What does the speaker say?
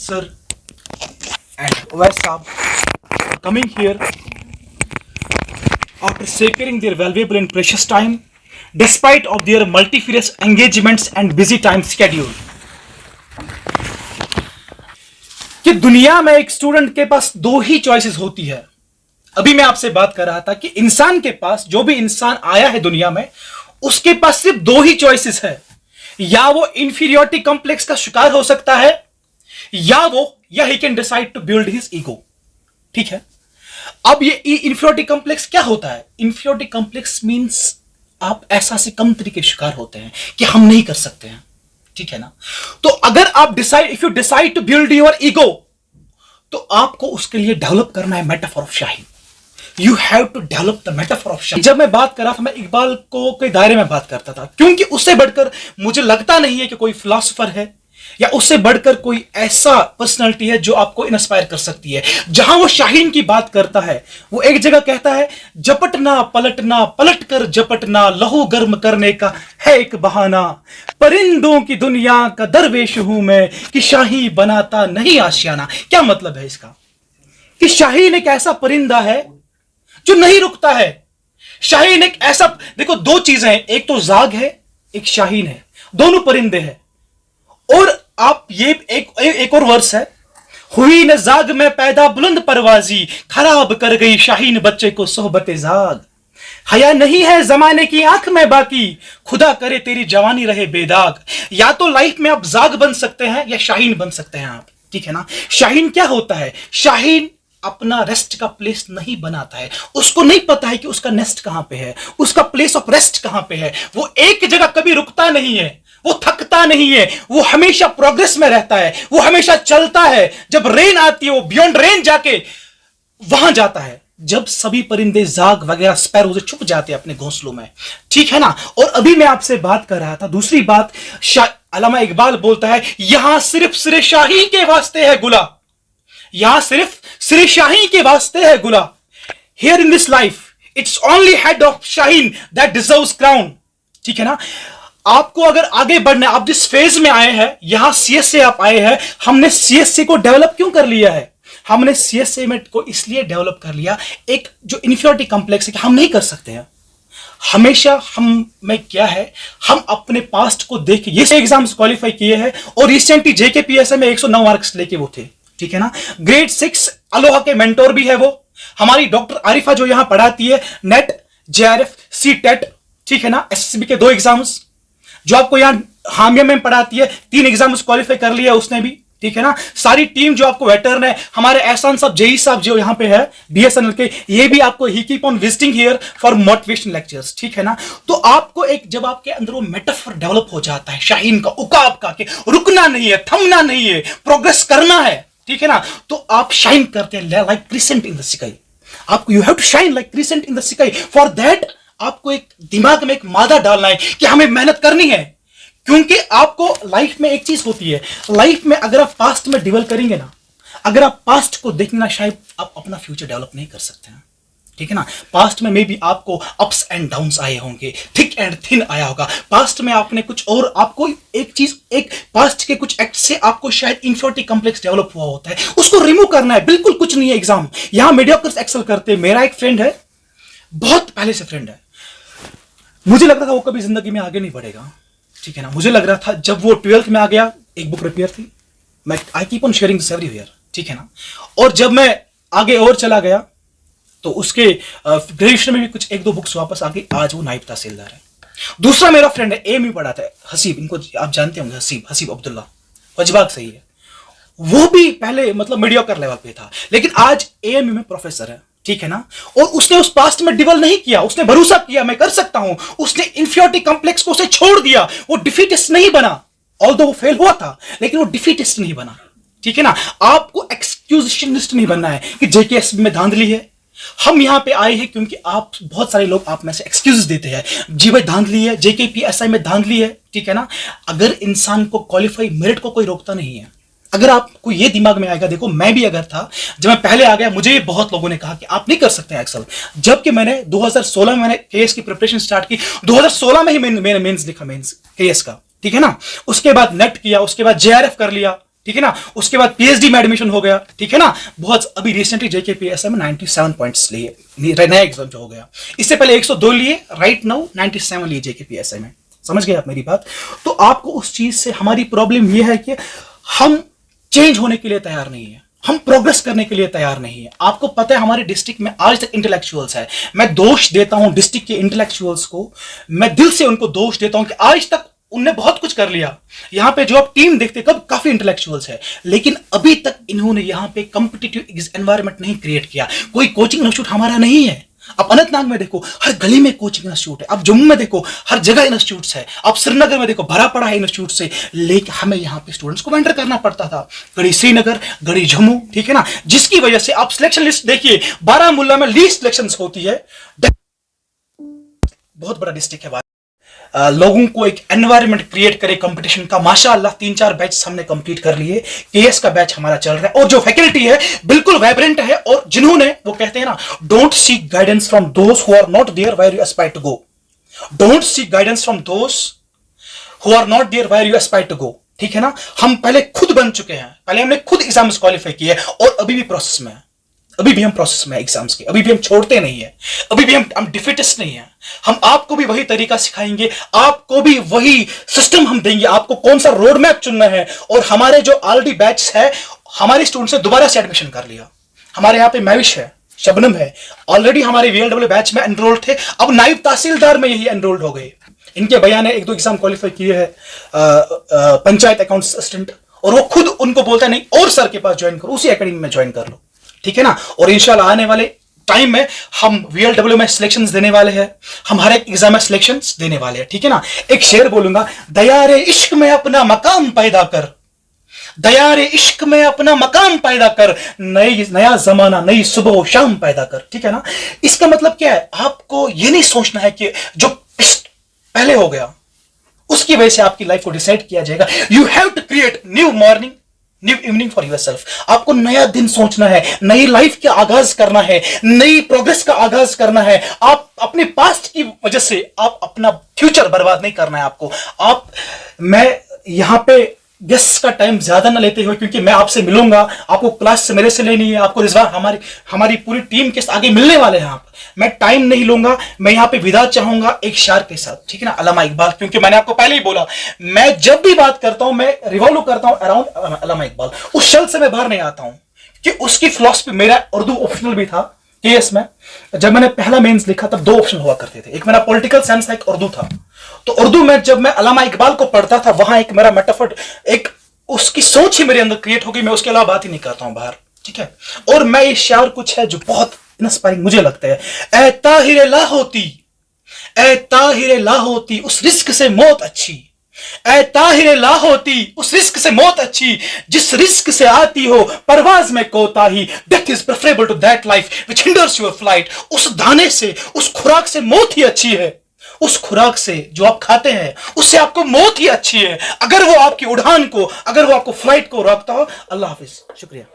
Sir and Wes Saab coming here after securing their valuable and precious time despite of their multifarious engagements and busy time schedule. कि दुनिया में एक student के पास दो ही choices होती है। अभी मैं आपसे बात कर रहा था कि इंसान के पास, जो भी इंसान आया है दुनिया में, उसके पास सिर्फ दो ही चॉइसेस है। या वो इंफीरियोरिटी कॉम्प्लेक्स का शिकार हो सकता है या ही can decide to build his ego. ठीक है, अब ये इंफीरियोरिटी कॉम्प्लेक्स क्या होता है? इंफीरियोरिटी कॉम्प्लेक्स मींस आप ऐसा से कम तरीके शिकार होते हैं कि हम नहीं कर सकते हैं। ठीक है ना? तो अगर आप if you decide to build your ego, तो आपको उसके लिए डेवलप करना है metaphor of shaheen. You have to develop the metaphor of shaheen. जब मैं बात कर रहा था, मैं इकबाल को के दायरे में बात करता था, क्योंकि उससे बढ़कर मुझे लगता नहीं है कि कोई फिलोसोफर है या उससे बढ़कर कोई ऐसा पर्सनालिटी है जो आपको इंस्पायर कर सकती है। जहां वो शाहीन की बात करता है, वो एक जगह कहता है, जपटना पलटना, पलट कर जपटना, लहू गर्म करने का है एक बहाना, परिंदों की दुनिया का दरवेश हूं मैं, कि शाही बनाता नहीं आशियाना। क्या मतलब है इसका? कि शाहीन एक ऐसा परिंदा है जो नहीं रुकता है। शाहीन एक ऐसा, देखो दो चीजें हैं, एक तो जाग है, एक शाहीन है, दोनों परिंदे हैं। और आप ये एक और वर्स है, हुई न जाग में पैदा बुलंद परवाजी, खराब कर गई शाहीन बच्चे को सोहबते जाग, हया नहीं है जमाने की आंख में बाकी, खुदा करे तेरी जवानी रहे बेदाग। या तो लाइफ में आप जाग बन सकते हैं या शाहीन बन सकते हैं आप। ठीक है ना? शाहीन क्या होता है? शाहीन अपना रेस्ट का प्लेस नहीं बनाता है। उसको नहीं पता है कि उसका नेस्ट कहां पे है, उसका प्लेस ऑफ रेस्ट कहां पे है। वो एक जगह कभी रुकता नहीं है, वो थकता नहीं है, वो हमेशा प्रोग्रेस में रहता है, वो हमेशा चलता है। जब रेन आती है, वो बियॉन्ड रेन जाके वहां जाता है। जब सभी परिंदे जाग वगैरह स्पैरो से छुप जाते हैं अपने घोंसलों में। ठीक है ना? और अभी मैं आपसे बात कर रहा था, दूसरी बात, अल्लामा इकबाल बोलता है, यहां सिर्फ सिरे शाही के वास्ते है गुला, यहां सिर्फ सिरे शाही के वास्ते है गुला। Here in this life it's only head of Shaheen that deserves crown. ठीक है ना? आपको अगर आगे बढ़ना है, आप जिस फेज में आए हैं, यहां सीएसए आप आए हैं, हमने सीएसए को डेवलप क्यों कर लिया है? हमने सीएसए में को इसलिए डेवलप कर लिया, एक जो इंफीरियोरिटी कॉम्प्लेक्स है कि हम नहीं कर सकते हैं। हमेशा हम में क्या है, हम अपने पास्ट को देख के ये एग्जाम्स क्वालिफाई किए हैं, और रिसेंटली जेकेपीएसए में 109 मार्क्स लेके वो थे। ठीक है ना? ग्रेड 6 अलोहा के मेंटोर भी है वो। हमारी डॉक्टर आरिफा जो यहां पढ़ाती है, नेट, जेआरएफ, सीटेट, ठीक है ना, एसएसबी के 2 एग्जाम्स, जो आपको यहां हामिया में पढ़ाती है, 3 एग्जाम्स क्वालिफाई कर लिया उसने भी। ठीक है ना? सारी टीम जो आपको वेटर्न है, हमारे एहसान साहब, जेई साहब जो यहां पे है बीएसएनएल के, ये भी आपको ही keep on visiting here for motivation lectures. ठीक है ना? तो आपको एक, जब आपके अंदर वो मेटाफर डेवलप हो जाता है शाहीन का, उकाब का, कि रुकना नहीं है, थमना नहीं है, प्रोग्रेस करना है। ठीक है ना? तो आप शाइन करते हैं like crescent in the sky. आपको you have to shine like crescent in the sky. For that आपको एक दिमाग में एक मादा डालना है कि हमें मेहनत करनी है। क्योंकि आपको लाइफ में एक चीज होती है, लाइफ में अगर आप पास्ट में डिवेल करेंगे ना, अगर आप पास्ट को देखेंगे, शायद आप अपना फ्यूचर डेवलप नहीं कर सकते हैं। ठीक है ना? पास्ट में मे बी आपको अप्स एंड डाउन्स आए होंगे, थिक एंड थिन आया होगा। पास्ट में आपने कुछ, और आपको एक चीज, एक पास्ट के कुछ एक्ट से आपको शायद इंफीरियोरिटी कॉम्प्लेक्स डेवलप हुआ होता है, उसको रिमूव करना है। बिल्कुल कुछ नहीं है एग्जाम, यहां मीडियोकर्स एक्सेल करते हैं। मेरा एक फ्रेंड है, बहुत पहले से फ्रेंड है, मुझे लग रहा था वो कभी जिंदगी में आगे नहीं बढ़ेगा। ठीक है ना? मुझे लग रहा था, जब वो 12th में आ गया, एक बुक रिपेयर थी, मैं I keep on sharing this everywhere. ठीक है ना? और जब मैं आगे और चला गया, तो उसके ग्रेजुएशन में भी कुछ 1-2 बुक्स वापस आ गई। आज वो नायब तहसीलदार है। दूसरा मेरा फ्रेंड है, एएमयू पढ़ाता है, हसीब, इनको आप जानते होंगे, हसीब अब्दुल्ला, वजबाग सही है। वो भी पहले मतलब मीडियोकर लेवल पे था, लेकिन आज एएमयू में प्रोफेसर है। ठीक है ना? और उसने उस पास्ट में डिवेल नहीं किया, उसने भरोसा किया मैं कर सकता हूं। उसने इंफीरियोरिटी कॉम्प्लेक्स को उसे छोड़ दिया। वो डिफीटिस्ट नहीं बना, ऑल्दो वो फेल हुआ था, लेकिन वो डिफीटिस्ट नहीं बना। ठीक है ना? आपको एक्सक्यूजिशनिस्ट नहीं बनना है कि जेकेएसबी में धांधली है। हम यहां पे आए हैं क्योंकि आप, बहुत सारे लोग आप में से एक्सक्यूज देते हैं, जी भाई धांधली है, जेकेपीएसआई में धांधली है। ठीक है ना? अगर इंसान को क्वालिफाई, मेरिट को कोई रोकता नहीं है। अगर आपको ये दिमाग में आएगा, देखो मैं भी अगर था, जब मैं पहले आ गया, मुझे बहुत लोगों ने कहा कि आप नहीं कर सकते एक्सेल, जबकि मैंने 2016 में मैंने केएस की प्रिपरेशन स्टार्ट की। 2016 में ही मैंने मेंस लिखा, मेंस केएस का। ठीक है ना? उसके बाद नेट किया, उसके बाद जेआरएफ कर लिया। ठीक है ना, उसके बाद पीएचडी में एडमिशन हो गया, ठीक है ना, बहुत अभी रिसेंटली जेकेपीएसआई में 97 पॉइंट्स लिए, नया एग्जाम जो हो गया, इससे पहले 102 लिए, राइट नाउ 97 लिए जेकेपीएसआई में। समझ गए आप मेरी बात? तो आपको उस चीज से, हमारी प्रॉब्लम यह है कि हम चेंज होने के लिए तैयार नहीं है, हम प्रोग्रेस करने के लिए तैयार नहीं है। आपको पता है हमारे डिस्ट्रिक्ट में आज तक इंटेलेक्चुअल्स है, मैं दोष देता हूं डिस्ट्रिक्ट के इंटेलेक्चुअल्स को, मैं दिल से उनको दोष देता हूं कि आज तक उनने बहुत कुछ कर लिया। यहां पे जो आप टीम देखते कब काफी इंटेलेक्चुअल्स है, लेकिन अभी तक इन्होंने यहां पे कॉम्पिटिटिव एनवायरनमेंट नहीं क्रिएट किया। कोई कोचिंग इंस्टीट्यूट हमारा नहीं है। आप अनंतनाग में देखो हर गली में कोचिंग इंस्टीट्यूट है, आप जम्मू में देखो हर जगह इंस्टीट्यूट्स है, आप श्रीनगर में देखो भरा पड़ा है इंस्टीट्यूट से, लेकिन हमें यहाँ पे स्टूडेंट्स को वेंटर करना पड़ता था, गढ़ी श्रीनगर, गढ़ी जम्मू, ठीक है ना, जिसकी वजह से आप सिलेक्शन लिस्ट देखिए, बारामूला में लीस्ट सिलेक्शन होती है, बहुत बड़ा डिस्ट्रिक्ट है। लोगों को एक एनवायरनमेंट क्रिएट करे कंपटीशन का, माशाअल्लाह 3-4 बैच हमने कंप्लीट कर लिए, केएस का बैच हमारा चल रहा है, और जो फैकल्टी है बिल्कुल वाइब्रेंट है, और जिन्होंने, वो कहते हैं ना, don't seek guidance from those who are not there where you aspire to go, don't seek guidance from those who are not there where you aspire to go, ठीक है ना। हम पहले खुद बन चुके हैं, पहले हमने खुद एग्जाम्स क्वालिफाई किए और अभी भी प्रोसेस में है, अभी भी हम प्रोसेस में एग्जाम्स के, अभी भी हम छोड़ते नहीं है, अभी भी हम डिफिटिस्ट नहीं है। हम आपको भी वही तरीका सिखाएंगे, आपको भी वही सिस्टम हम देंगे, आपको कौन सा रोड मैप चुनना है। और हमारे जो ऑलरेडी बैच है, हमारे स्टूडेंट्स ने दोबारा से एडमिशन कर लिया। हमारे यहाँ पे मैविश है, शबनम है, ऑलरेडी हमारे वीएलडब्ल्यू बैच में एनरोल्ड थे, अब नायब तहसीलदार में यही एनरोल्ड हो गए। इनके भैया ने 1-2 एग्जाम क्वालिफाई किए हैं, पंचायत अकाउंट असिस्टेंट, और वो खुद उनको बोलता है नहीं और सर के पास ज्वाइन करो, उसी एकेडमी में ज्वाइन कर लो, ठीक है ना। और इंशाल्लाह आने वाले टाइम में हम वीएलडब्ल्यू में सिलेक्शंस देने वाले हैं, हम हर एक एग्जाम में सिलेक्शंस देने वाले हैं, ठीक है ना। एक शेर बोलूंगा, दयारे इश्क में अपना मकाम पैदा कर, दयारे इश्क में अपना मकाम पैदा कर, नया जमाना नई सुबह शाम पैदा कर, ठीक है ना। इसका मतलब क्या है, आपको ये नहीं सोचना है कि जो पहले हो गया उसकी वजह से आपकी लाइफ को डिसाइड किया जाएगा। You have to create new morning, new evening for yourself. आपको नया दिन सोचना है, नई लाइफ का आगाज करना है, नई प्रोग्रेस का आगाज करना है। आप अपने पास्ट की वजह से आप अपना फ्यूचर बर्बाद नहीं करना है आपको। मैं यहां पे गेस्ट का टाइम ज्यादा ना लेते हुए, क्योंकि मैं आपसे मिलूंगा, आपको क्लास से मेरे से लेनी है, आपको रिजवान हमारी पूरी टीम के आगे मिलने वाले हैं आप, मैं टाइम नहीं लूंगा। मैं यहाँ पे विदा चाहूंगा एक शायर के साथ, ठीक है ना, अल्लामा इकबाल, क्योंकि मैंने आपको पहले ही बोला, मैं जब भी बात करता हूं मैं रिवॉल्व करता हूं अराउंड अल्लामा इकबाल। उस शब्द से मैं बाहर नहीं आता हूं कि उसकी फिलॉसफी, मेरा उर्दू ऑप्शनल भी था केएस में, जब मैंने पहला मेंस लिखा तब 2 ऑप्शन हुआ करते थे, एक मेरा पॉलिटिकल साइंस था, एक उर्दू था। तो उर्दू में जब मैं अल्लामा इकबाल को पढ़ता था, वहां एक मेरा मेटाफर, एक उसकी सोच ही मेरे अंदर क्रिएट हो गई, मैं उसके अलावा बात ही नहीं करता हूं बाहर, ठीक है। और मैं ये शायर कुछ है जो बहुत इंस्पायरिंग मुझे लगता है, ए ताहिरे ला होती, ए ताहिरे ला होती उस रिस्क से मौत अच्छी, ए ताहिरे ला होती उस रिस्क से मौत अच्छी, जिस रिस्क से आती हो परवाज में कोताही, death is preferable to that life which hinders your flight. उस दाने से, उस खुराक से मौत ही अच्छी है, उस खुराक से जो आप खाते हैं उससे आपको मौत ही अच्छी है, अगर वो आपकी उड़ान को, अगर वो आपको फ्लाइट को रोकता हो। अल्लाह हाफिज, शुक्रिया।